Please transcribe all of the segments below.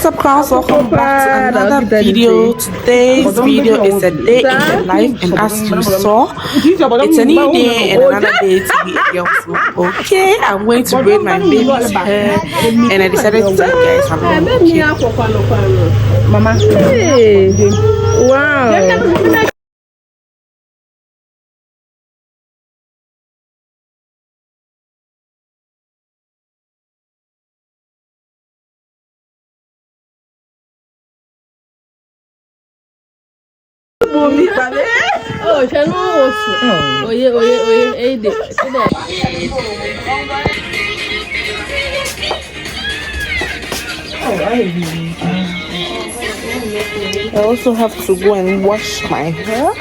What's up, crowds? Welcome back to another video. Today's video is a day in the life, and as you saw, it's a new day and another day to be a girl. So, okay, I'm going to braid my baby's hair, and I decided to tell you guys I'm going to Mama. Hey, wow. Oh, channel also. Oh yeah, hey there. I also have to go and wash my hair.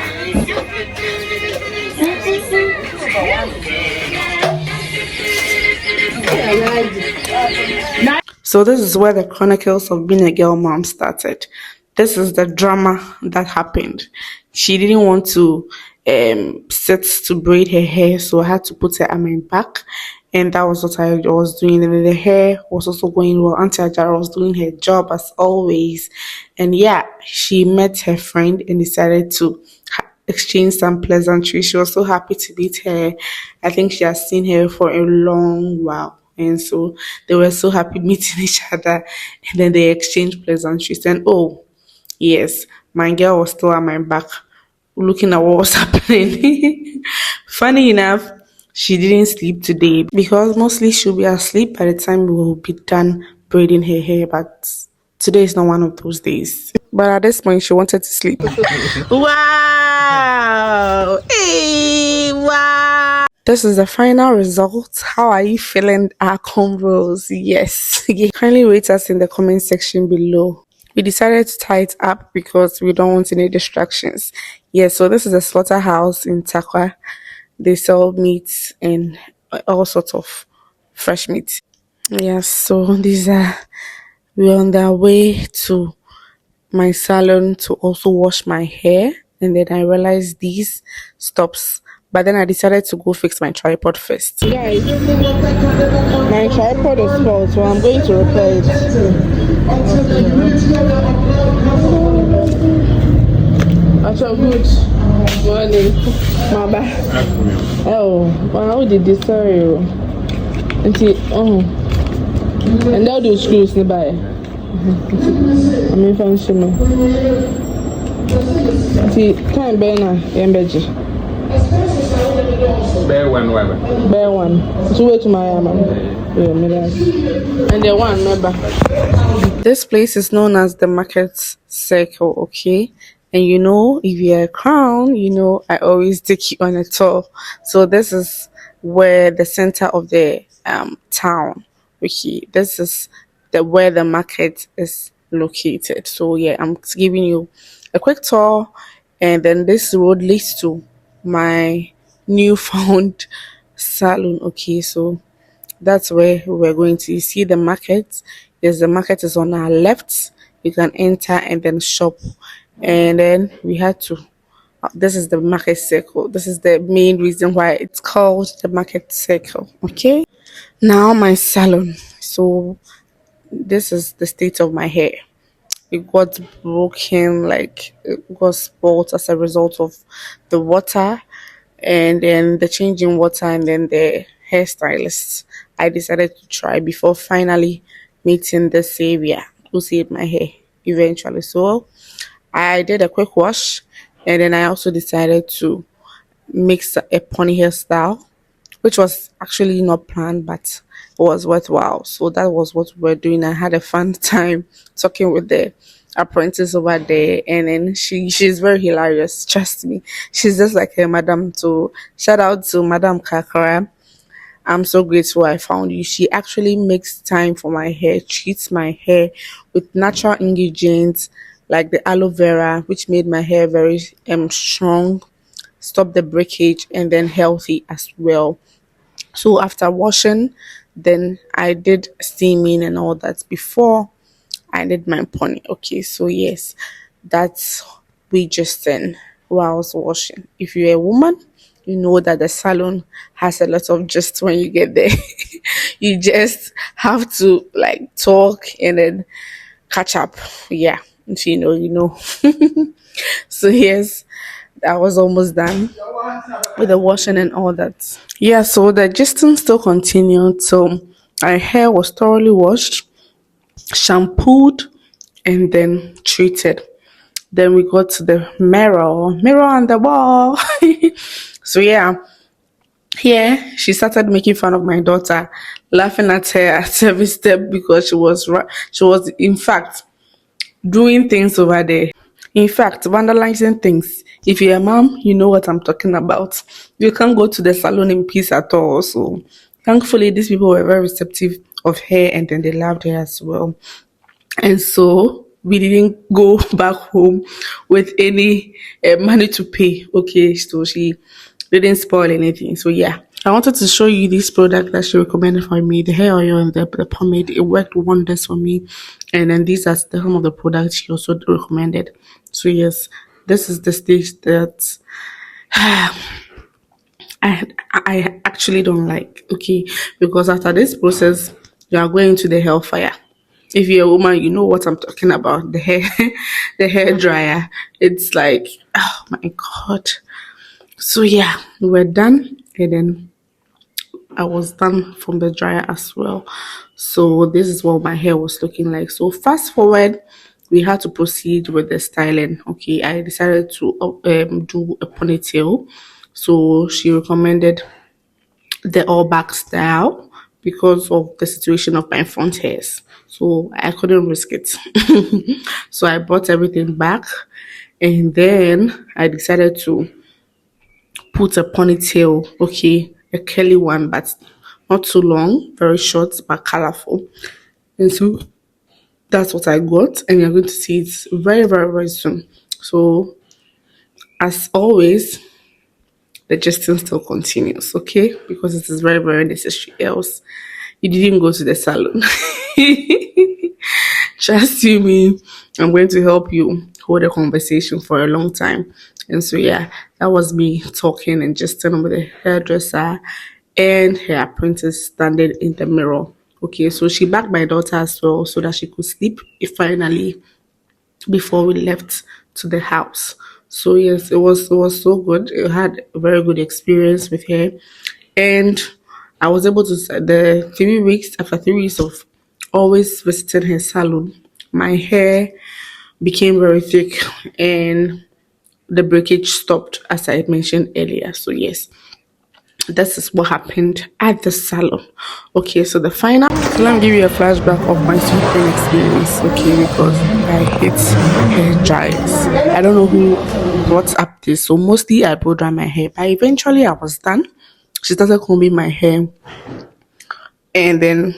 So this is where the chronicles of being a girl mom started. This is the drama that happened. She didn't want to sit to braid her hair, so I had to put her on my back, and that was what I was doing. And then the hair was also going well. Auntie Ajara was doing her job as always, and yeah, she met her friend and decided to exchange some pleasantries. She was so happy to meet her. I think she has seen her for a long while. And so they were so happy meeting each other, and then they exchanged pleasantries. And oh, yes, my girl was still at my back looking at what was happening. Funny enough, she didn't sleep today because mostly she'll be asleep by the time we will be done braiding her hair. But today is not one of those days. But at this point, she wanted to sleep. Wow! Hey, wow! This is the final result. How are you feeling our combos? Yes. Kindly rate us in the comment section below. We decided to tie it up because we don't want any distractions. Yes, so this is a slaughterhouse in Takwa. They sell meat and all sorts of fresh meat. Yes, so we're on our way to my salon to also wash my hair, and then I realized these stops, but then I decided to go fix my tripod first. Guys, my tripod is spoiled, so I'm going to repair it. That's good morning, Mama. Oh, how did this? Sorry, and now the screws nearby. I mean, function. See, can't bear now, Embeji. Bear one. So wait to my mama. And the one, remember. This place is known as the Market Circle, okay? And you know, if you're a crown, you know, I always take you on a tour. So this is where the center of the town, okay? This is where the market is located. So yeah, I'm giving you a quick tour, and then this road leads to my newfound salon. Okay, so that's where we're going to see the market. Yes, the market is on our left. You can enter and then shop, and then we had to. This is the market circle. This is the main reason why it's called the market circle. Okay, now my salon. So this is the state of my hair. It got broken, like it got spoiled as a result of the water, and then the change in water, and then the hairstylist I decided to try before finally meeting the savior who saved my hair eventually. So I did a quick wash, and then I also decided to mix a pony hairstyle, which was actually not planned, but it was worthwhile. So that was what we were doing. I had a fun time talking with the apprentice over there, and then she's very hilarious. Trust me, she's just like her madam. So shout out to Madam Kakara. I'm so grateful I found you. She actually makes time for my hair, treats my hair with natural ingredients like the aloe vera, which made my hair very strong, stop the breakage, and then healthy as well. So after washing, then I did steaming and all that before I did my pony. Okay, so yes, that's we just then while I was washing. If you're a woman, you know that the salon has a lot of gist when you get there. You just have to like talk and then catch up. Yeah, you know. So yes, I was almost done with the washing and all that. Yeah, so the gisting still continued. So my hair was thoroughly washed, shampooed, and then treated. Then we got to the mirror on the wall. So yeah, here she started making fun of my daughter, laughing at her at every step because she was in fact doing things over there. In fact, vandalizing things. If you're a mom, you know what I'm talking about. You can't go to the salon in peace at all. So thankfully, these people were very receptive of her and then they loved her as well. And so we didn't go back home with any money to pay. Okay, so she didn't spoil anything. So yeah, I wanted to show you this product that she recommended for me, the hair oil and the pomade. It worked wonders for me. And then these are some of the products she also recommended. So yes, this is the stage that I actually don't like. Okay, because after this process, you are going to the hellfire. If you're a woman, you know what I'm talking about. The hair, the hair dryer. It's like, oh my god. So yeah, we were done, and then I was done from the dryer as well. So this is what my hair was looking like. So fast forward, we had to proceed with the styling. Okay, I decided to do a ponytail. So she recommended the all back style because of the situation of my front hairs. So I couldn't risk it. So I brought everything back and then I decided to put a ponytail, okay, a curly one, but not too long, very short but colorful. And so that's what I got, and you're going to see it very, very, very soon. So as always, the gesting still continues, okay? Because it is very, very necessary. Else, you didn't go to the salon. Trust you me, I'm going to help you hold a conversation for a long time. And so yeah, that was me talking and just with the hairdresser and her apprentice standing in the mirror. Okay, so she backed my daughter as well so that she could sleep finally before we left to the house. So yes, it was so good. I had a very good experience with her, and I was able to the 3 weeks after 3 weeks of always visiting her salon. My hair became very thick, and the breakage stopped, as I mentioned earlier. So yes, this is what happened at the salon. Okay, so the final. So let me give you a flashback of my sweeping experience. Okay, because I hate hair dryers. I don't know who brought up this. So mostly I blow dry my hair, but eventually I was done. She started combing my hair, and then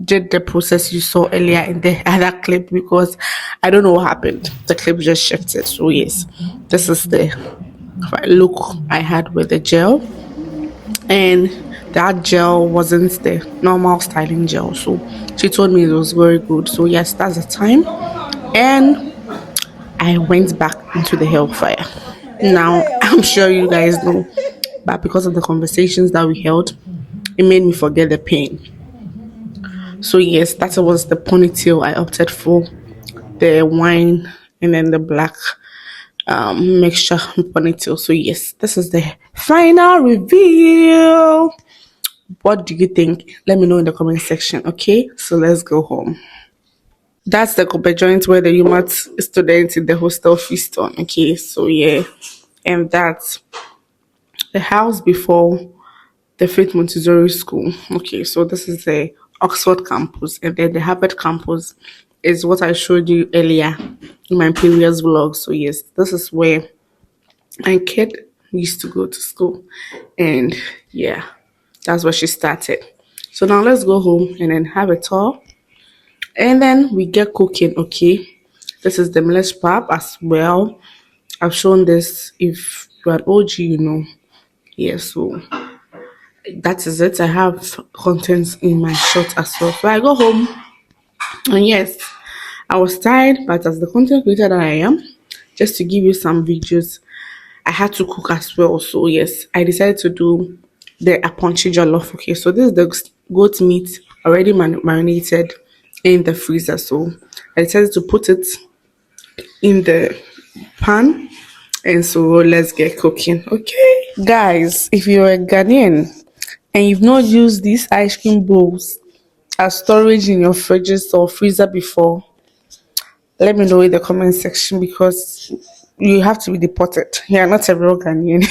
did the process you saw earlier in the other clip because I don't know what happened. The clip just shifted. So yes, this is the look I had with the gel, and that gel wasn't the normal styling gel. So she told me it was very good. So yes, that's the time. And I went back into the hellfire. Now I'm sure you guys know, but because of the conversations that we held, it made me forget the pain. So yes, that was the ponytail I opted for, the wine and then the black mixture ponytail. So yes, this is the final reveal. What do you think? Let me know in the comment section. Okay, so let's go home. That's the Kobe joint where the UMAT students in the hostel feast on. Okay, so yeah, and that's the house before the Faith Montessori School. Okay, so this is the Oxford campus, and then the Harvard campus is what I showed you earlier in my previous vlog. So yes, this is where my kid used to go to school, and yeah, that's where she started. So now let's go home and then have a tour, and then we get cooking. Okay, this is the millet pap as well. I've shown this. If you're an OG, you know. Yeah, so that is it. I have contents in my short as well. So I go home, and yes, I was tired, but as the content creator that I am, just to give you some videos, I had to cook as well. So yes, I decided to do the aponchi jollof. Okay, so this is the goat meat already marinated in the freezer. So I decided to put it in the pan. And so let's get cooking. Okay. Guys, if you're a Ghanaian and you've not used these ice cream bowls as storage in your fridges or freezer before, let me know in the comment section because you have to be deported. You are not a real Ghanaian.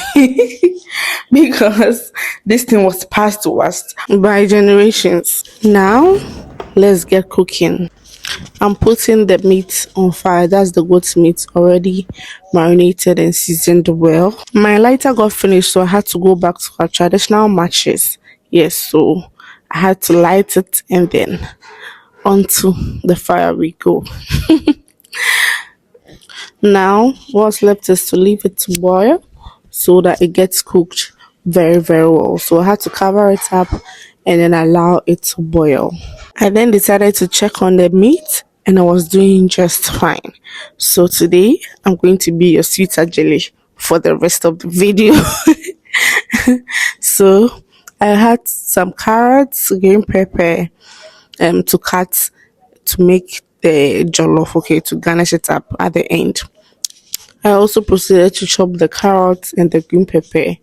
Because this thing was passed to us by generations. Now, let's get cooking. I'm putting the meat on fire. That's the goat meat already marinated and seasoned well. My lighter got finished, so I had to go back to our traditional matches. Yes, so I had to light it and then onto the fire we go. Now, what's left is to leave it to boil so that it gets cooked very, very well. So I had to cover it up and then allow it to boil. I then decided to check on the meat and I was doing just fine. So today I'm going to be your sweeter jelly for the rest of the video. So I had some carrots, green pepper, to cut to make the jollof, okay, to garnish it up at the end. I also proceeded to chop the carrots and the green pepper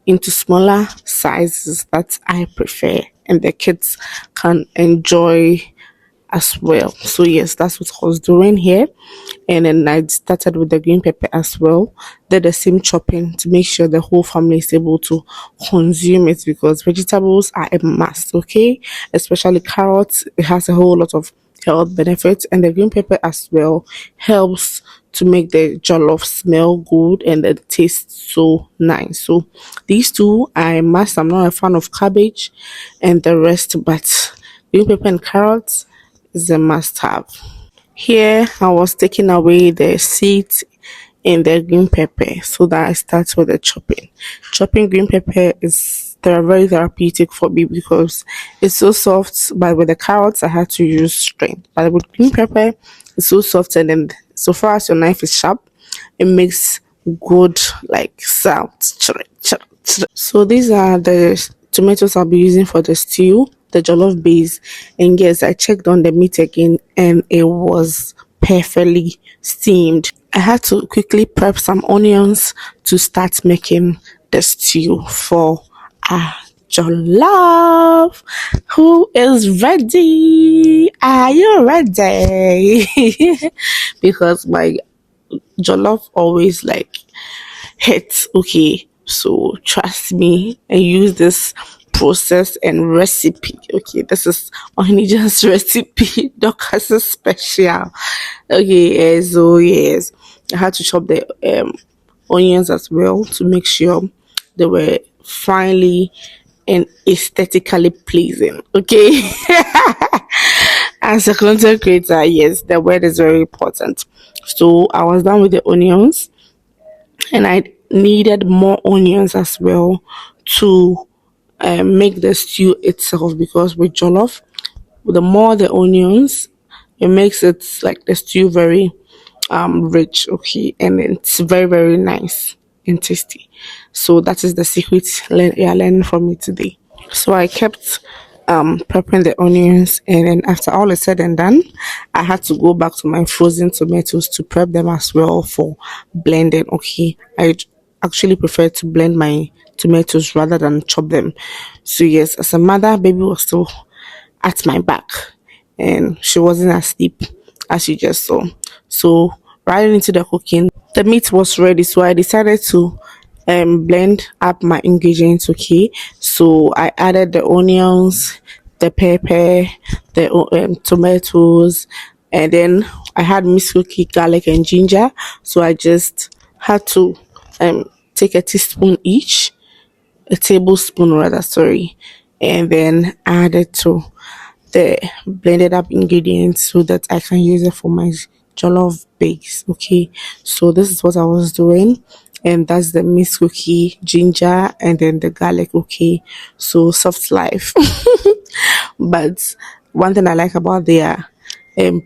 into smaller sizes that I prefer and the kids can enjoy as well. So yes, that's what I was doing here. And then I started with the green pepper as well. Did the same chopping to make sure the whole family is able to consume it because vegetables are a must, okay? Especially carrots, it has a whole lot of health benefits and the green pepper as well helps to make the jollof smell good and the taste so nice. So these two I must. I'm not a fan of cabbage and the rest, but green pepper and carrots is a must have. Here I was taking away the seeds in the green pepper so that I start with the chopping. Chopping green pepper is very therapeutic for me because it's so soft, but with the carrots I had to use strength. But with green pepper it's so soft and then so far as your knife is sharp, it makes good like sound. So these are the tomatoes I'll be using for the stew, the jollof base. And yes, I checked on the meat again and it was perfectly steamed. I had to quickly prep some onions to start making the stew for our jollof. Who is ready? Are you ready? Because my jollof always like hits. Okay, so trust me and use this process and recipe. Okay, this is Ohene-Djan's recipe, Dorcas's special. Okay, so yes, I had to chop the onions as well to make sure they were finely and aesthetically pleasing. Okay. As a content creator, yes, the word is very important. So I was done with the onions and I needed more onions as well to make the stew itself because with jollof, the more the onions, it makes it like the stew very rich, okay, and it's very very nice and tasty. So that is the secret you're learning from me today. So I kept prepping the onions, and then after all is said and done, I had to go back to my frozen tomatoes to prep them as well for blending. Okay, actually prefer to blend my tomatoes rather than chop them. So yes, as a mother, baby was still at my back and she wasn't asleep as you just saw. So right into the cooking, the meat was ready, so I decided to blend up my ingredients. Okay, so I added the onions, the pepper, the tomatoes, and then I had mixed cookie, garlic and ginger. So I just had to take a teaspoon each, a tablespoon rather, sorry, and then add it to the blended up ingredients so that I can use it for my jollof base. Okay, so this is what I was doing, and that's the mixed cookie, ginger, and then the garlic. Okay, so soft life. But one thing I like about their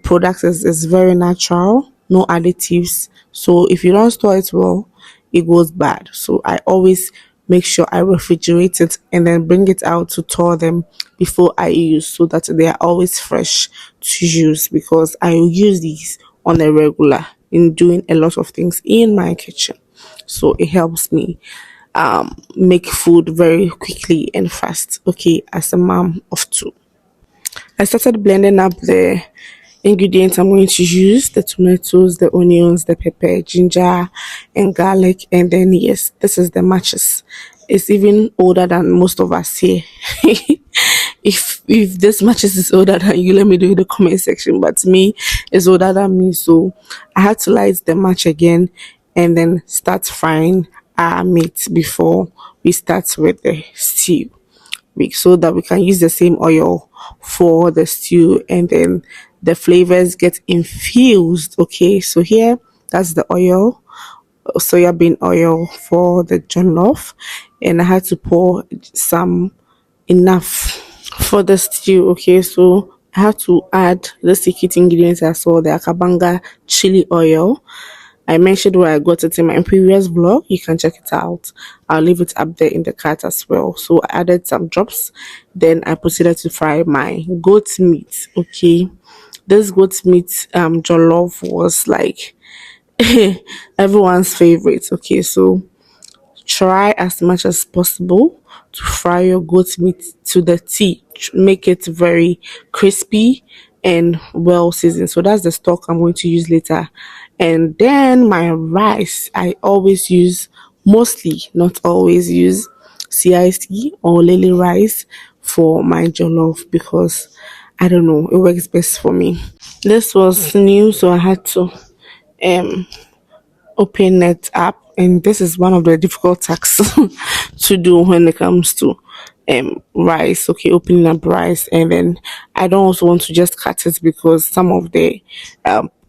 products is very natural, no additives. So if you don't store it well, it goes bad. So I always make sure I refrigerate it and then bring it out to thaw them before I use, so that they are always fresh to use, because I use these on a regular in doing a lot of things in my kitchen. So it helps me make food very quickly and fast. Okay, as a mom of two. I started blending up the ingredients I'm going to use: the tomatoes, the onions, the pepper, ginger, and garlic. And then, yes, this is the matches. It's even older than most of us here. If this matches is older than you, let me do in the comment section. But me, it's older than me. So I had to light the match again and then start frying our meat before we start with the stew, so that we can use the same oil for the stew and then the flavors get infused. Okay, so here, that's the oil, soya bean oil for the jollof, and I had to pour some enough for the stew. Okay, so I have to add the secret ingredients as well: the akabanga chili oil. I mentioned where I got it in my previous vlog. You can check it out. I'll leave it up there in the cart as well. So I added some drops. Then I proceeded to fry my goat meat. Okay. This goat meat jollof was like everyone's favorite. Okay, so try as much as possible to fry your goat meat to the T. Make it very crispy and well seasoned. So that's the stock I'm going to use later. And then my rice, I always use, mostly, not always, use CIC or lily rice for my jollof, because I don't know, it works best for me. This was new, so I had to um open it up, and this is one of the difficult tasks to do when it comes to rice. Okay, opening up rice, and then I don't also want to just cut it, because some of the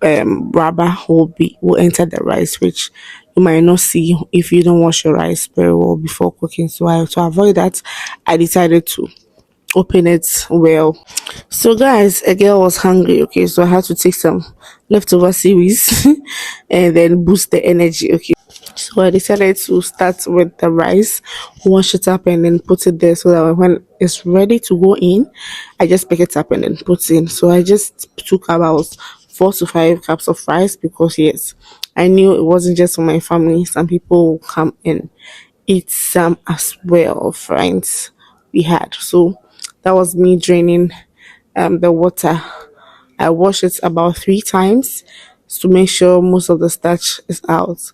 rubber will enter the rice, which you might not see if you don't wash your rice very well before cooking. So I, to avoid that, I decided to open it well. So guys, a girl was hungry. Okay, so I had to take some leftover series and then boost the energy. Okay, so I decided to start with the rice, wash it up, and then put it there, so that when it's ready to go in, I just pick it up and then put it in. So I just took about 4 to 5 cups of rice, because yes, I knew it wasn't just for my family. Some people will come and eat some as well, friends we had. So that was me draining the water. I wash it about 3 times to make sure most of the starch is out,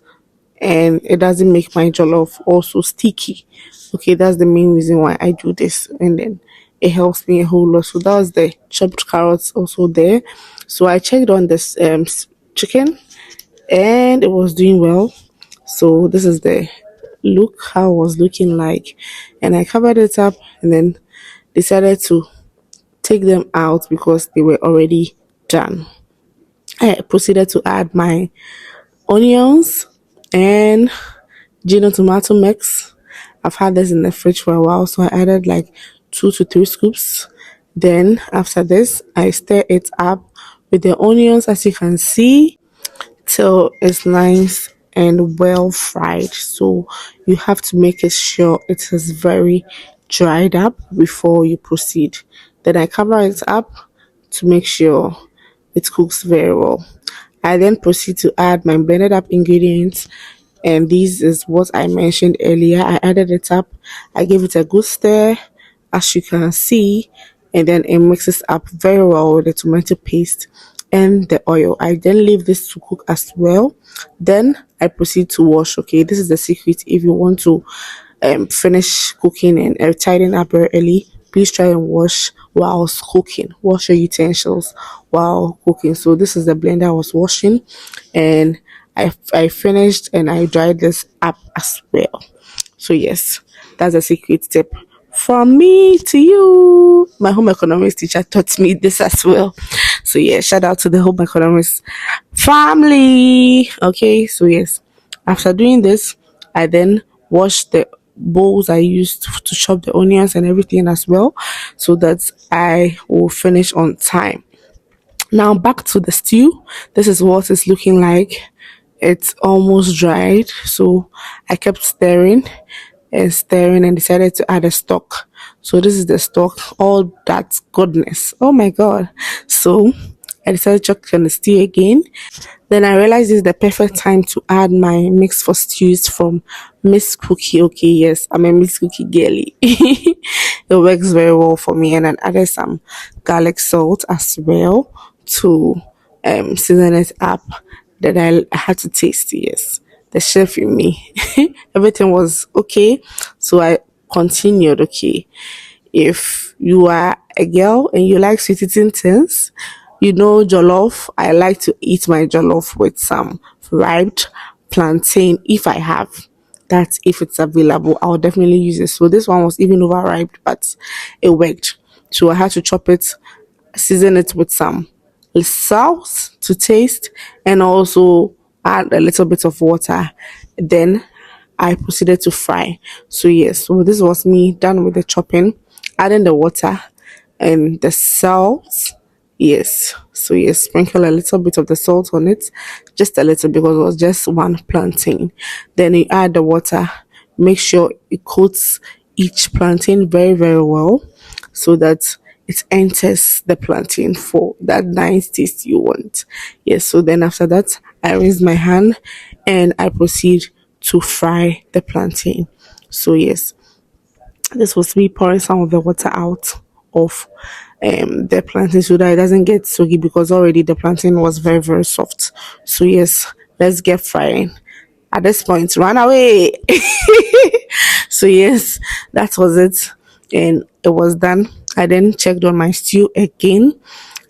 and it doesn't make my jollof also sticky. Okay, that's the main reason why I do this, and then it helps me a whole lot. So that was the chopped carrots also there. So I checked on this chicken, and it was doing well. So this is the look how it was looking like, and I covered it up and then decided to take them out because they were already done. I proceeded to add my onions and Gino tomato mix. I've had this in the fridge for a while, so I added like 2 to 3 scoops. Then after this, I stir it up with the onions, as you can see, till it's nice and well fried. So you have to make it sure it is very dried up before you proceed. Then I cover it up to make sure it cooks very well. I then proceed to add my blended up ingredients, and this is what I mentioned earlier. I added it up, I gave it a good stir, as you can see, and then it mixes up very well with the tomato paste and the oil. I then leave this to cook as well. Then I proceed to wash. Okay, this is the secret. If you want to finish cooking and tidying up very early, please try and wash whilst cooking. Wash your utensils while cooking. So this is the blender I was washing, and I finished and I dried this up as well. So yes, that's a secret tip from me to you. My home economics teacher taught me this as well. So yeah, shout out to the home economics family. Okay, so yes, after doing this, I then washed the bowls I used to chop the onions and everything as well, so that I will finish on time. Now back to the stew. This is what it's looking like. It's almost dried, so I kept stirring. and stirring and decided to add a stock. So this is the stock, all that goodness. Oh my god. So I decided to chuck on the stew again. Then I realized this is the perfect time to add my mix for stews from Miss Cookie. Okay, yes, I'm a Miss Cookie girly. It works very well for me. And then added some garlic salt as well to season it up. Then I had to taste it, yes. The chef in me. Everything was okay. So I continued, okay. If you are a girl and you like sweet eating things, you know jollof. I like to eat my jollof with some ripe plantain if I have. That if it's available, I'll definitely use it. So this one was even overripe, but it worked. So I had to chop it, season it with some salt to taste, and also add a little bit of water. Then I proceeded to fry. So yes, so this was me done with the chopping, adding the water and the salt. Yes, so yes, sprinkle a little bit of the salt on it, just a little because it was just one plantain. Then you add the water, make sure it coats each plantain very, very well so that it enters the plantain for that nice taste you want. Yes, so then after that, I raise my hand and I proceed to fry the plantain. So yes, this was me pouring some of the water out of the plantain so that it doesn't get soggy because already the plantain was very, very soft. So yes, let's get frying. At this point, run away. So yes, that was it, and it was done. I then checked on my stew again,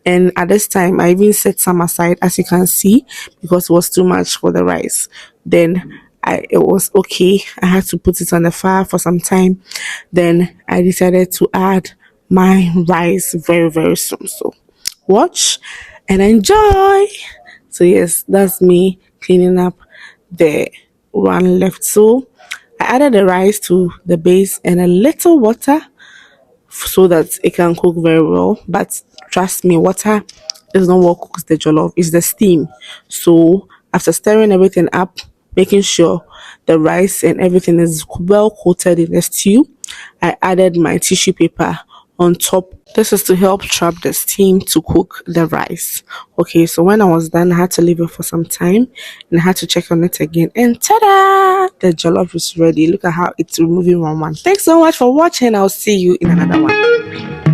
and at this time I even set some aside, as you can see, because it was too much for the rice. Then it was okay. I had to put it on the fire for some time. Then I decided to add my rice very, very soon. So watch and enjoy. So yes, that's me cleaning up the one left. So I added the rice to the base and a little water so that it can cook very well. But trust me, water is not what cooks the jollof, it's the steam. So after stirring everything up, making sure the rice and everything is well coated in the stew, I added my tissue paper on top. This is to help trap the steam to cook the rice. Okay, so when I was done, I had to leave it for some time and I had to check on it again. And ta-da! The jollof is ready. Look at how it's removing one. Thanks so much for watching. I'll see you in another one.